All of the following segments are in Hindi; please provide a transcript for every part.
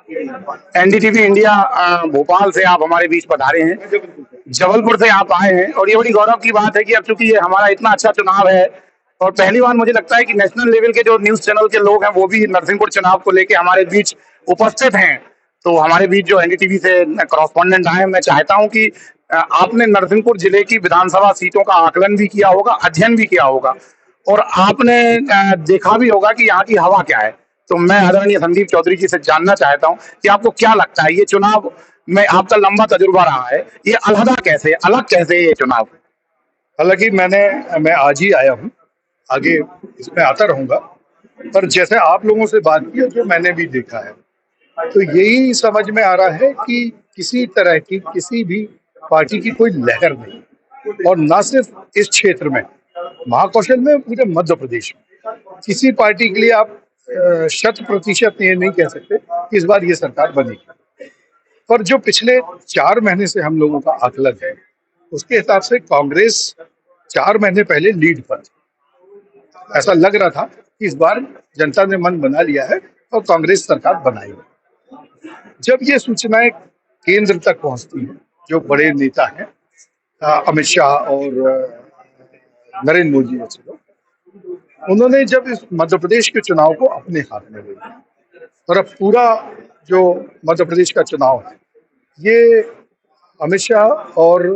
एनडीटीवी इंडिया भोपाल से आप हमारे बीच पधारे हैं, जबलपुर से आप आए हैं और ये बड़ी गौरव की बात है कि अब चूंकि ये हमारा इतना अच्छा चुनाव है और पहली बार मुझे लगता है कि नेशनल लेवल के जो न्यूज चैनल के लोग हैं वो भी नरसिंहपुर चुनाव को लेके हमारे बीच उपस्थित हैं। तो हमारे बीच जो एनडीटीवी से कॉरेस्पॉन्डेंट आए, मैं चाहता हूं कि आपने नरसिंहपुर जिले की विधानसभा सीटों का आकलन भी किया होगा, अध्ययन भी किया होगा और आपने देखा भी होगा कि यहाँ की हवा क्या है। तो मैं आदरणीय संदीप चौधरी जी से जानना चाहता हूँ कि आपको क्या लगता है ये चुनाव में आपका लंबा तजुर्बा रहा है, ये अलहदा कैसे, अलग कैसे है ये चुनाव? हालांकि मैं आज ही आया हूँ, आगे इसमें आता रहूंगा, पर जैसे आप लोगों से बात की जो मैंने भी देखा है तो यही समझ में आ रहा है कि किसी तरह की किसी भी पार्टी की कोई लहर नहीं, और ना सिर्फ इस क्षेत्र में, महाकौशल में, पूरे मध्य प्रदेश में किसी पार्टी के लिए आप 100% ये नहीं कह सकते कि इस बार ये सरकार बनेगी। पर जो पिछले 4 महीने से हम लोगों का आकलन है उसके हिसाब से कांग्रेस 4 महीने पहले लीड पर थी। ऐसा लग रहा था कि इस बार जनता ने मन बना लिया है और कांग्रेस सरकार बनाएगी। जब ये सूचनाएं केंद्र तक पहुंचती हैं, जो बड़े नेता हैं अमित शाह और नरेंद्र मोदी जैसे लोग, उन्होंने जब इस मध्य प्रदेश के चुनाव को अपने हाथ में ले लिया और अब पूरा जो मध्य प्रदेश का चुनाव है ये अमित शाह और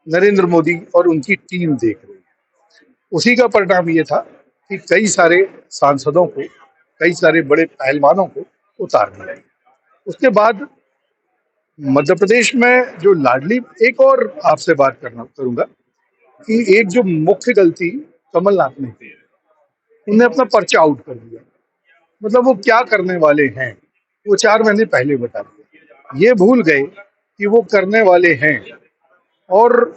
नरेंद्र मोदी और उनकी टीम देख रही है। उसी का परिणाम ये था कि कई सारे सांसदों को, कई सारे बड़े पहलवानों को उतार दिया गया। उसके बाद मध्य प्रदेश में जो लाडली, एक और आपसे बात करूंगा कि एक जो मुख्य गलती कमलनाथ ने की, उन्होंने अपना पर्चा आउट कर दिया। मतलब वो क्या करने वाले हैं वो 4 महीने पहले बता दिया। ये भूल गए कि वो करने वाले हैं और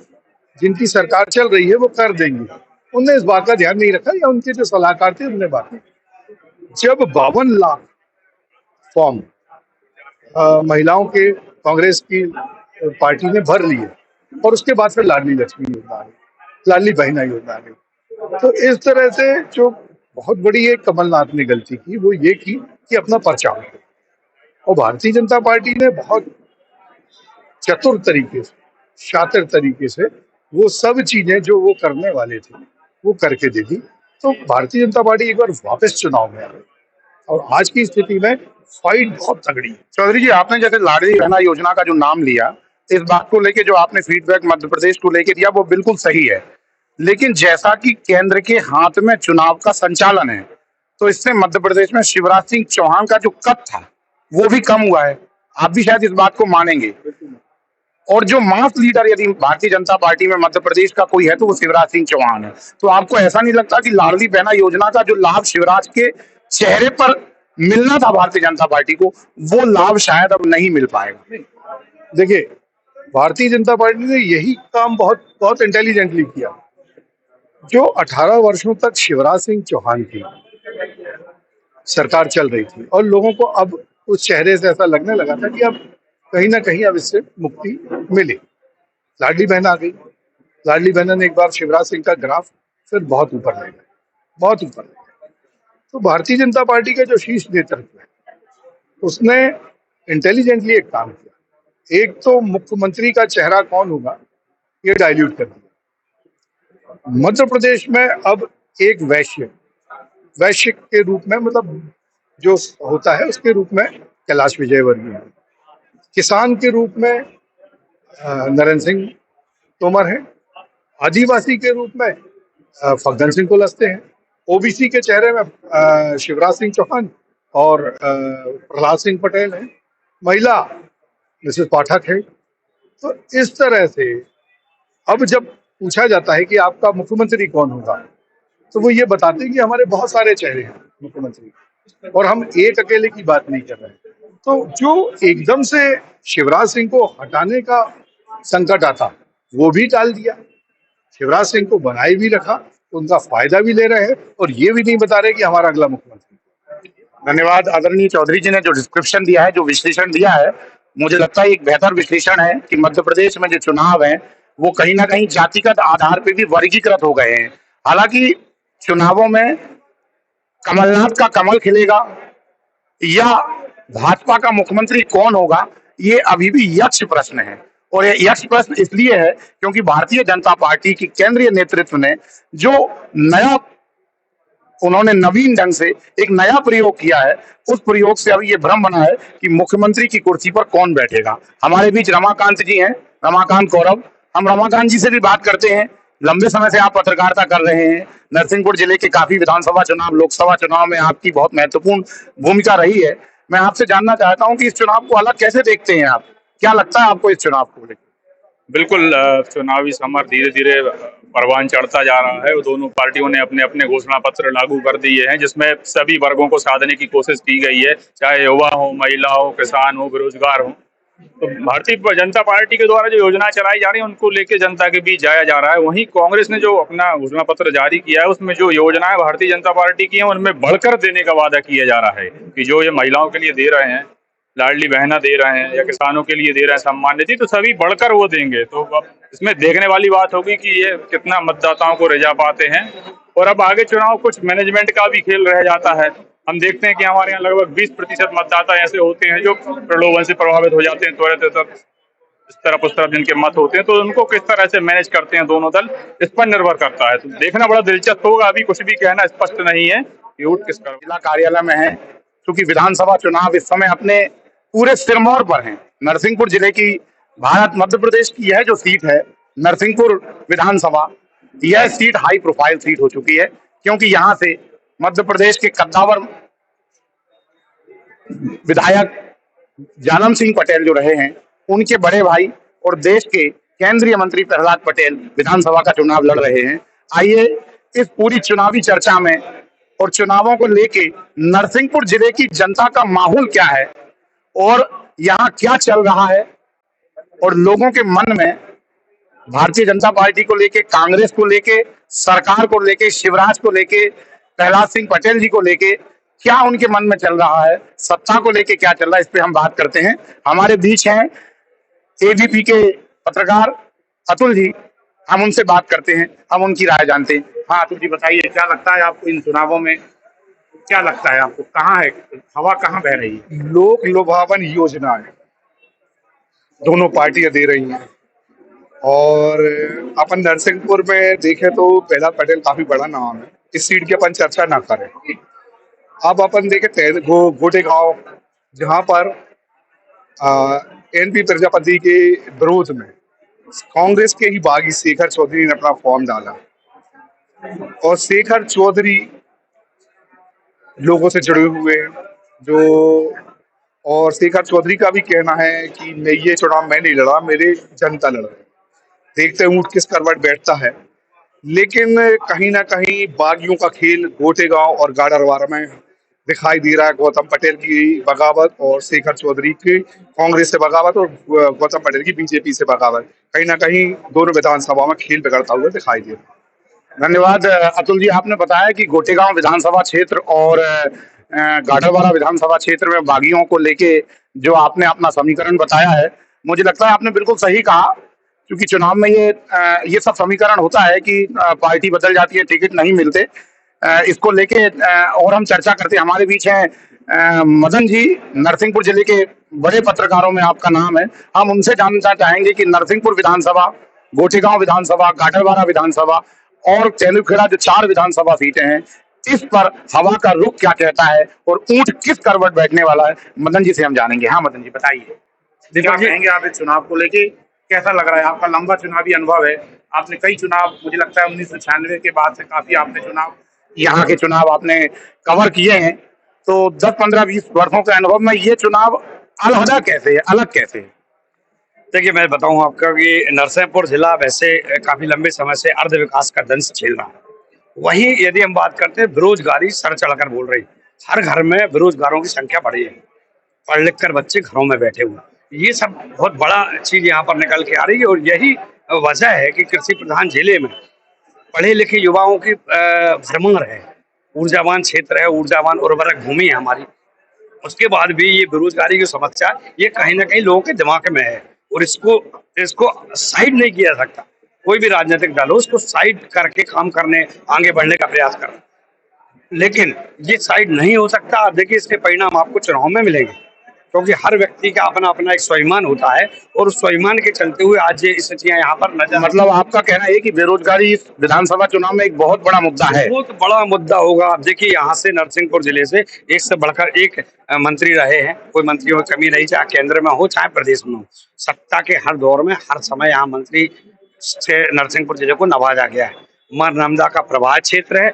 जिनकी सरकार चल रही है वो कर देंगे। उन्होंने इस बात का ध्यान नहीं रखा, या उनके जो सलाहकार थे उन्होंने बात नहीं। जब 52 लाख फॉर्म महिलाओं के कांग्रेस की पार्टी ने भर लिए और उसके बाद फिर लाडली लक्ष्मी योजना आ गई, लाडली बहना योजना आ गई, तो इस तरह से जो बहुत बड़ी एक कमलनाथ ने गलती की वो ये की कि अपना पर्चा उठाया। और भारतीय जनता पार्टी ने बहुत चतुर तरीके से, शातिर तरीके से वो सब चीजें जो वो करने वाले थे वो करके दे दी। तो भारतीय जनता पार्टी एक बार वापस चुनाव में आ गई और आज की स्थिति में फाइट बहुत तगड़ी है। चौधरी जी, आपने जैसे लाडली बहना योजना का जो नाम लिया, इस बात को लेके जो आपने फीडबैक मध्य प्रदेश को लेके दिया वो बिल्कुल सही है, लेकिन जैसा कि केंद्र के हाथ में चुनाव का संचालन है तो इससे मध्य प्रदेश में शिवराज सिंह चौहान का जो कद था वो भी कम हुआ है। आप भी शायद इस बात को मानेंगे। और जो मास लीडर यदि भारतीय जनता पार्टी में मध्य प्रदेश का कोई है तो वो शिवराज सिंह चौहान है। तो आपको ऐसा नहीं लगता कि लाडली बहना योजना का जो लाभ शिवराज के चेहरे पर मिलना था भारतीय जनता पार्टी को, वो लाभ शायद अब नहीं मिल पाएगा? देखिए, भारतीय जनता पार्टी ने यही काम बहुत बहुत इंटेलिजेंटली किया। जो 18 वर्षों तक शिवराज सिंह चौहान की सरकार चल रही थी और लोगों को अब उस चेहरे से ऐसा लगने लगा था कि अब कहीं ना कहीं अब इससे मुक्ति मिले, लाडली बहन आ गई। लाडली बहन ने एक बार शिवराज सिंह का ग्राफ फिर बहुत ऊपर ले गया, बहुत ऊपर ले गया। तो भारतीय जनता पार्टी का जो शीर्ष नेतृत्व है उसने इंटेलिजेंटली एक काम किया। एक तो मुख्यमंत्री का चेहरा कौन होगा ये डाइल्यूट कर दिया। मध्य प्रदेश में अब एक वैश्य के रूप में, मतलब जो होता है उसके रूप में कैलाश विजयवर्गीय है, किसान के रूप में नरेंद्र सिंह तोमर है, आदिवासी के रूप में फग्गन सिंह कुलस्ते हैं, ओबीसी के चेहरे में शिवराज सिंह चौहान और प्रहलाद सिंह पटेल है, महिला मिसेस पाठक है। तो इस तरह से अब जब पूछा जाता है कि आपका मुख्यमंत्री कौन होगा तो वो ये बताते हैं कि हमारे बहुत सारे चेहरे हैं मुख्यमंत्री और हम एक अकेले की बात नहीं कर रहे हैं। तो जो एकदम से शिवराज सिंह को हटाने का संकट आता वो भी टाल दिया, शिवराज सिंह को बनाए भी रखा, उनका फायदा भी ले रहे हैं और ये भी नहीं बता रहे कि हमारा अगला मुख्यमंत्री। धन्यवाद आदरणीय चौधरी जी ने जो डिस्क्रिप्शन दिया है, जो विश्लेषण दिया है, मुझे लगता है एक बेहतर विश्लेषण है कि मध्य प्रदेश में जो चुनाव है वो कहीं ना कहीं जातिगत आधार पर भी वर्गीकृत हो गए हैं। हालांकि चुनावों में कमलनाथ का कमल खिलेगा या भाजपा का मुख्यमंत्री कौन होगा, ये अभी भी यक्ष प्रश्न है। और ये यक्ष प्रश्न इसलिए है क्योंकि भारतीय जनता पार्टी की केंद्रीय नेतृत्व ने जो नया उन्होंने नवीन ढंग से एक नया प्रयोग किया है, उस प्रयोग से अभी ये भ्रम बना है कि मुख्यमंत्री की कुर्सी पर कौन बैठेगा। हमारे बीच रमाकांत जी हैं, रमाकांत गौरव। हम रमाकांत जी से भी बात करते हैं। लंबे समय से आप पत्रकारिता कर रहे हैं। नरसिंहपुर जिले के काफी विधानसभा चुनाव, लोकसभा चुनाव में आपकी बहुत महत्वपूर्ण भूमिका रही है। मैं आपसे जानना चाहता हूं कि इस चुनाव को अलग कैसे देखते हैं आप? क्या लगता है आपको इस चुनाव को लेकर? बिल्कुल चुनावी समर धीरे धीरे परवान चढ़ता जा रहा है और दोनों पार्टियों ने अपने अपने घोषणा पत्र लागू कर दिए हैं, जिसमें सभी वर्गों को साधने की कोशिश की गई है, चाहे युवा हो, महिला हो, किसान हो, बेरोजगार हो। तो भारतीय जनता पार्टी के द्वारा जो योजनाएं चलाई जा रही हैं उनको लेके जनता के बीच जाया जा रहा है। वहीं कांग्रेस ने जो अपना घोषणा पत्र जारी किया है उसमें जो योजनाएं भारतीय जनता पार्टी की हैं उनमें बढ़कर देने का वादा किया जा रहा है कि जो ये महिलाओं के लिए दे रहे हैं, लाडली बहना दे रहे हैं या किसानों के लिए दे रहे हैं सम्मान निधि, तो सभी बढ़कर वो देंगे। तो अब इसमें देखने वाली बात होगी कि ये कितना मतदाताओं को रिझा पाते हैं। और अब आगे चुनाव कुछ मैनेजमेंट का भी खेल रह जाता है। हम देखते हैं कि हमारे यहाँ लगभग 20% मतदाता ऐसे होते हैं जो प्रलोभन से प्रभावित हो जाते हैं, त्वरित इस तरफ उस तरफ जिनके मत होते हैं, तो उनको किस तरह से मैनेज करते हैं दोनों दल, इस पर निर्भर करता है। तो देखना बड़ा दिलचस्प होगा। अभी कुछ भी कहना स्पष्ट नहीं है कि वोट किस तरफ। जिला कार्यालय में है क्योंकि विधानसभा चुनाव इस समय अपने पूरे सिरमौर पर हैं। नरसिंहपुर जिले की भारत मध्य प्रदेश की यह जो सीट है, नरसिंहपुर विधानसभा, यह सीट हाई प्रोफाइल सीट हो चुकी है क्योंकि यहाँ से मध्य प्रदेश के कद्दावर विधायक जानम सिंह पटेल जो रहे हैं, उनके बड़े भाई और देश के केंद्रीय मंत्री प्रहलाद पटेल विधानसभा का चुनाव लड़ रहे हैं। आइए इस पूरी चुनावी चर्चा में और चुनावों को लेके नरसिंहपुर जिले की जनता का माहौल क्या है और यहाँ क्या चल रहा है और लोगों के मन में भारतीय जनता पार्टी को लेके, कांग्रेस को लेके, सरकार को लेके, शिवराज को लेके, प्रहलाद सिंह पटेल जी को लेके क्या उनके मन में चल रहा है, सत्ता को लेके क्या चल रहा है, इस पे हम बात करते हैं। हमारे बीच हैं एबीपी के पत्रकार अतुल जी। हम उनसे बात करते हैं, हम उनकी राय जानते हैं। हाँ अतुल जी, बताइए क्या लगता है आपको इन चुनावों में? क्या लगता है आपको, कहाँ है हवा, कहाँ बह रही है? लोक लुभावन योजनाएं दोनों पार्टियां दे रही हैं। और अपन नरसिंहपुर में देखें तो प्रहलाद पटेल काफी बड़ा नाम है। इस सीट की अपन चर्चा ना करें। अब अपन देखे गोटे गांव, जहां पर एनपी प्रजापति के विरोध में कांग्रेस के ही बागी शेखर चौधरी ने अपना फॉर्म डाला और शेखर चौधरी लोगों से जुड़े हुए जो, और शेखर चौधरी का भी कहना है कि मैं ये चुनाव मैं नहीं लड़ा, मेरे जनता लड़ रही। देखते हैं ऊंट किस करवट बैठता है। लेकिन कहीं ना कहीं बागियों का खेल गोटेगांव और गाडरवारा में दिखाई दे रहा है। गौतम पटेल की बगावत और शेखर चौधरी की कांग्रेस से बगावत और गौतम पटेल की बीजेपी से बगावत, कहीं ना कहीं दोनों विधानसभा में खेल बिगड़ता हुआ दिखाई दे रहा है। धन्यवाद अतुल जी। आपने बताया कि गोटेगांव विधानसभा क्षेत्र और गाडरवारा विधानसभा क्षेत्र में बागियों को लेके जो आपने अपना समीकरण बताया है, मुझे लगता है आपने बिल्कुल सही कहा क्योंकि चुनाव में ये सब समीकरण होता है कि पार्टी बदल जाती है, टिकट नहीं मिलते। इसको लेके और हम चर्चा करते हैं। हमारे बीच हैं मदन जी, नरसिंहपुर जिले के बड़े पत्रकारों में आपका नाम है। हम उनसे जानना चाहेंगे कि नरसिंहपुर विधानसभा, गोटेगांव विधानसभा, गाडरवारा विधानसभा और तेंदुखेड़ा जो 4 विधानसभा सीटें हैं, इस पर हवा का रुख क्या कहता है और ऊंट किस करवट बैठने वाला है, मदन जी से हम जानेंगे। हाँ मदन जी, बताइए क्या कहेंगे आप इस चुनाव को लेके, कैसा लग रहा है? आपका लंबा चुनावी अनुभव है, आपने कई चुनाव, मुझे लगता है 1996 के बाद से काफी आपने चुनाव, यहाँ के चुनाव आपने कवर किए हैं। तो 10, 15, 20 वर्षों के अनुभव में ये चुनाव अलहदा कैसे है, अलग कैसे है? देखिए, मैं बताऊं आपका कि नरसिंहपुर जिला वैसे काफी लंबे समय से अर्ध विकास का दंश झेल रहा है। वहीं यदि हम बात करते हैं, बेरोजगारी सर चढ़कर बोल रही, हर घर में बेरोजगारों की संख्या बढ़ी है। पढ़ लिख कर बच्चे घरों में बैठे हुए, ये सब बहुत बड़ा चीज यहाँ पर निकल के आ रही है। और यही वजह है कि कृषि प्रधान जिले में पढ़े लिखे युवाओं की भरमार है। ऊर्जावान क्षेत्र है, ऊर्जावान उर्वरक भूमि है हमारी। उसके बाद भी ये बेरोजगारी की समस्या, ये कहीं ना कहीं लोगों के दिमाग में है और इसको साइड नहीं किया जा सकता। कोई भी राजनीतिक दल हो, उसको साइड करके काम करने, आगे बढ़ने का प्रयास करना, लेकिन ये साइड नहीं हो सकता। देखिए, इसके परिणाम आपको चुनाव में मिलेंगे। क्योंकि हर व्यक्ति का अपना अपना एक स्वाभिमान होता है और उस स्वाभिमान के चलते हुए आज ये स्थितियां यहाँ पर नजर मतलब आपका कहना है कि बेरोजगारी इस विधानसभा चुनाव में एक बहुत बड़ा मुद्दा है। बहुत बड़ा मुद्दा होगा। आप देखिए यहाँ से नरसिंहपुर जिले से एक से बढ़कर एक मंत्री रहे हैं, कोई मंत्रियों की कमी नहीं, चाहे केंद्र में हो चाहे प्रदेश में हो। सत्ता के हर दौर में हर समय यहाँ मंत्री से नरसिंहपुर जिले को नवाजा गया है। मां नर्मदा का प्रवाह क्षेत्र है,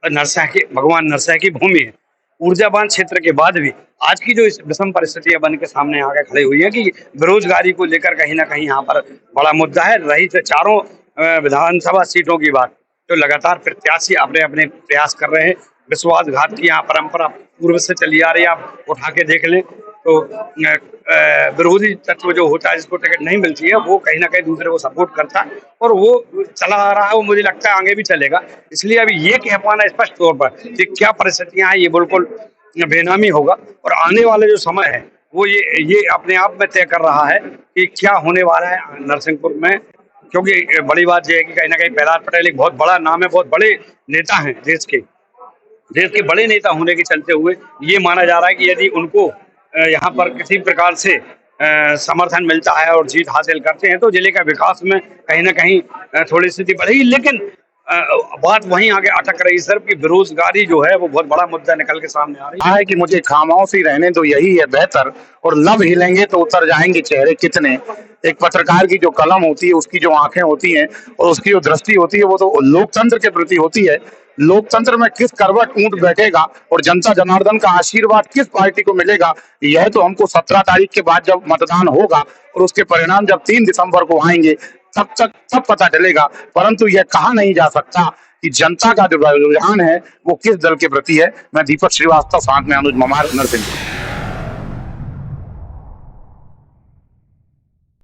नरसिंह की भगवान नरसिंह की भूमि है। ऊर्जावान क्षेत्र के बाद भी आज की जो इस विषम परिस्थितियां बन के सामने आकर खड़ी हुई है कि बेरोजगारी को लेकर कहीं ना कहीं यहाँ पर बड़ा मुद्दा है। रही तो चारों विधानसभा सीटों की बात, तो लगातार प्रत्याशी अपने अपने प्रयास कर रहे हैं। विश्वासघात की यहाँ परंपरा पूर्व से चली आ रही है, आप उठा के देख लें तो विरोधी तत्व जो होता है जिसको टिकट नहीं मिलती है वो कहीं ना कहीं दूसरे को सपोर्ट करता है और वो चला आ रहा है, वो मुझे लगता है आगे भी चलेगा। इसलिए अभी ये कह पाना स्पष्ट तौर पर कि क्या परिस्थितियां हैं ये बिल्कुल बेनामी होगा और आने वाले जो समय है वो ये अपने आप में तय कर रहा है कि क्या होने वाला है नरसिंहपुर में। क्योंकि बड़ी बात यह है कि कहीं ना कहीं प्रहलाद पटेल एक बहुत बड़ा नाम है, बहुत बड़े नेता हैं देश के बड़े नेता होने के चलते हुए ये माना जा रहा है कि यदि उनको यहाँ पर किसी प्रकार से समर्थन मिलता है और जीत हासिल करते हैं तो जिले का विकास में कहीं ना कहीं थोड़ी स्थिति बढ़ेगी। लेकिन बात वहीं आगे अटक रही सर कि बेरोजगारी जो है वो बहुत बड़ा मुद्दा निकल के सामने आ रही है कि मुझे खामोशी रहने तो यही है बेहतर, और लब हिलेंगे तो उतर जाएंगे चेहरे कितने। एक पत्रकार की जो कलम होती है, उसकी जो आंखें होती हैं और उसकी जो दृष्टि होती है वो तो लोकतंत्र के प्रति होती है। लोकतंत्र में किस करवट ऊंट बैठेगा और जनता जनार्दन का आशीर्वाद किस पार्टी को मिलेगा, यह तो हमको 17 तारीख के बाद जब मतदान होगा और उसके परिणाम जब 3 दिसंबर को आएंगे तब पता चलेगा। परंतु यह कहा नहीं जा सकता कि जनता का जो रुझान है वो किस दल के प्रति है। मैं दीपक श्रीवास्तव, साथ में अनुज ममार, नरसिंहपुर।